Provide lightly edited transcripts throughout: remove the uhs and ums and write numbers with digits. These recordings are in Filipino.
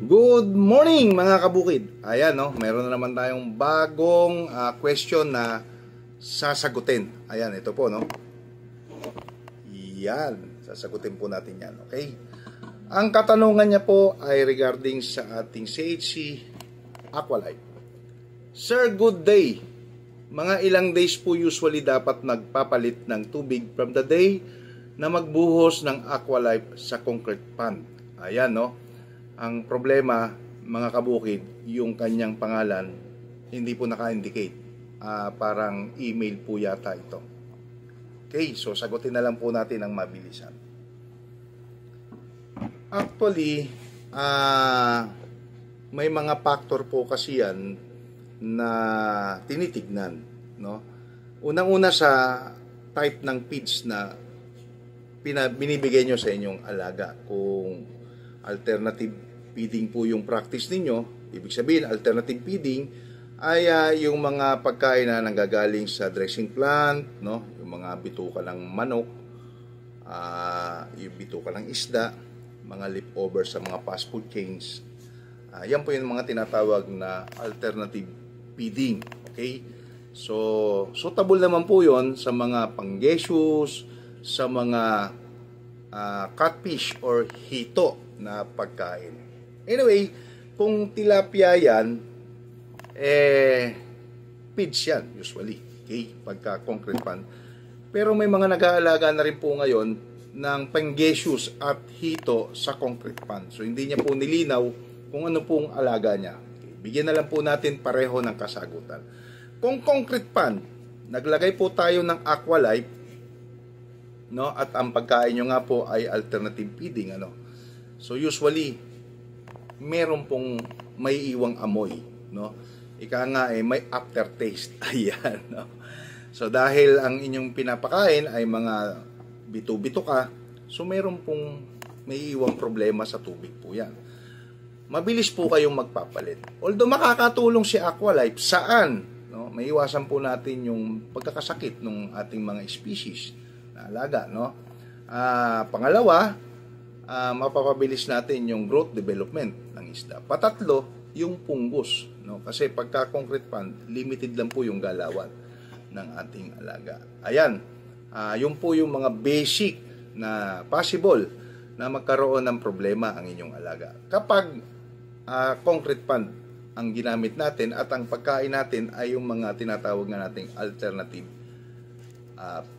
Good morning mga kabukid. Ayan no, meron na naman tayong bagong question na sasagutin. Ayan, ito po no. Yan, sasagutin po natin yan, okay? Ang katanungan niya po ay regarding sa ating CHC Aqualife. Sir, good day. Mga ilang days po usually dapat nagpapalit ng tubig from the day na magbuhos ng Aqualife sa concrete pond. Ayan no. Ang problema, mga kabukid, yung kanyang pangalan, hindi po naka-indicate. Parang email po yata ito. Okay, so sagutin na lang po natin ang mabilisan. Actually, may mga factor po kasi yan na tinitignan. No? Unang-una sa type ng feeds na binibigay nyo sa inyong alaga. Kung alternative feeding po yung practice ninyo, ibig sabihin alternative feeding ay yung mga pagkain na nanggagaling sa dressing plant, no? Yung mga bituka ng manok, yung bituka ng isda, mga leftover sa mga fast food chains. Yan po yung mga tinatawag na alternative feeding. Okay? So, suitable naman po yon sa mga panggesyus, sa mga catfish or hito na pagkain. Anyway, kung tilapia yan, feeds yan usually, okay, pagka concrete pond. Pero may mga nag-aalaga na rin po ngayon ng panggesyus at hito sa concrete pond. So, hindi niya po nilinaw kung ano pong alaga niya. Okay, bigyan na lang po natin pareho ng kasagutan. Kung concrete pond, naglagay po tayo ng Aqualife, no, at ang pagkain nyo nga po ay alternative feeding, ano. So usually meron pong may iwang amoy, no. Ika nga may aftertaste. Ayan, no. So dahil ang inyong pinapakain ay mga bito-bito ka, so meron pong may iwang problema sa tubig po yan. Mabilis po kayong magpapalit. Although makakatulong si Aqualife, saan? No? May iwasan po natin yung pagkakasakit ng ating mga species na alaga, no? Pangalawa, mapapabilis natin yung growth development ng isda. Patatlo, yung punggos, no? Kasi pagka concrete pond, limited lang po yung galawan ng ating alaga. Ayan, yun po yung mga basic na possible na magkaroon ng problema ang inyong alaga. Kapag concrete pond ang ginamit natin at ang pagkain natin ay yung mga tinatawag na nating alternative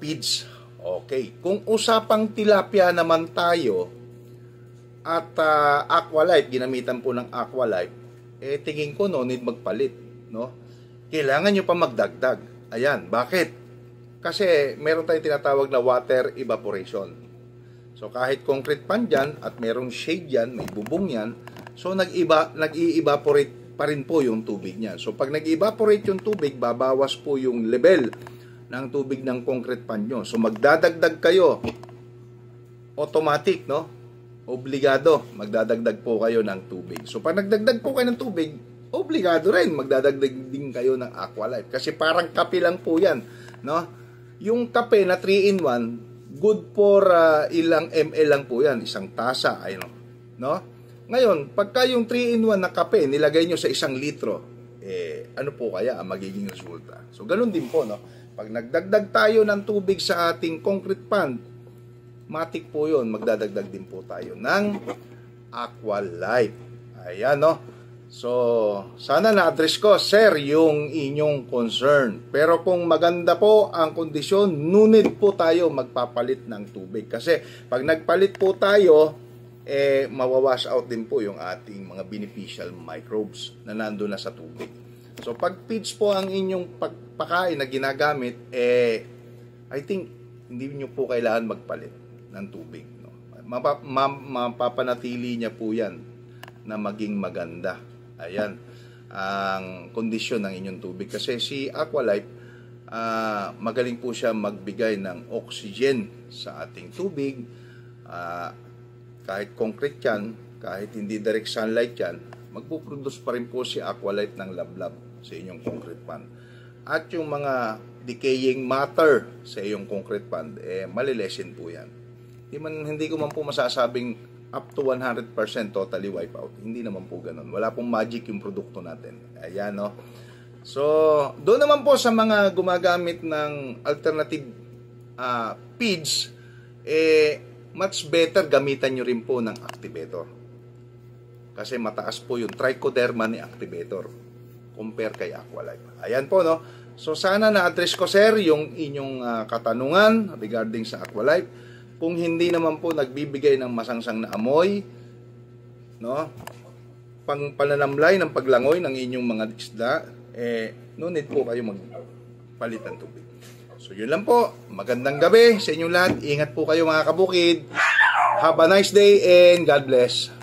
feeds. Okay, kung usapang tilapia naman tayo at Aqualife, ginamitan po ng Aqualife, tingin ko no need magpalit, no? Kailangan nyo pa magdagdag. Ayan, bakit? Kasi meron tayong tinatawag na water evaporation. So kahit concrete pond dyan at merong shade dyan, may bubong yan, so nag-i-evaporate pa rin po yung tubig niya. So pag nag-evaporate yung tubig, babawas po yung level ng tubig ng concrete pond nyo. So magdadagdag kayo, automatic, no? Obligado, magdadagdag po kayo ng tubig. So pag nagdagdag po kayo ng tubig, obligado rin magdadagdag din kayo ng Aqualife. Kasi parang kape lang po yan, no? Yung kape na 3-in-1, good for ilang ml lang po yan, isang tasa, ayun, no? Ngayon, pagka yung 3-in-1 na kape, nilagay nyo sa 1 litro, ano po kaya ang magiging resulta? So ganun din po, no? Pag nagdagdag tayo ng tubig sa ating concrete pond, matik po yun, magdadagdag din po tayo ng Aqualife. Ayan, no? So, sana na-address ko, sir, yung inyong concern. Pero kung maganda po ang kondisyon, nunid po tayo magpapalit ng tubig. Kasi pag nagpalit po tayo, mawawash out din po yung ating mga beneficial microbes na nandun na sa tubig. So, pag feeds po ang inyong pagpakain na ginagamit, I think, hindi nyo po kailangan magpalit ng tubig, no? Mapapanatili niya po yan na maging maganda. Ayan, ang kondisyon ng inyong tubig. Kasi si Aqualife, magaling po siya magbigay ng oxygen sa ating tubig. Kahit concrete yan, kahit hindi direct sunlight yan, magpuproduce pa rin po si Aqualife ng lablab sa inyong concrete pond. At yung mga decaying matter sa iyong concrete pond, malilesen po yan. Hindi ko man po masasabing up to 100% totally wipe out. Hindi naman po ganun. Wala pong magic yung produkto natin. Ayan, no? So, doon naman po sa mga gumagamit ng alternative feeds, much better gamitan nyo rin po ng activator. Kasi mataas po yung trichoderma ni activator compare kay Aqualife. Ayan po, no? So, sana na-address ko, sir, yung inyong katanungan regarding sa Aqualife. Kung hindi naman po nagbibigay ng masangsang na amoy, no? Pananamlay ng paglangoy ng inyong mga isda, no need po kayo magpalit ng tubig. So, yun lang po. Magandang gabi sa inyong lahat. Ingat po kayo mga kabukid. Have a nice day and God bless.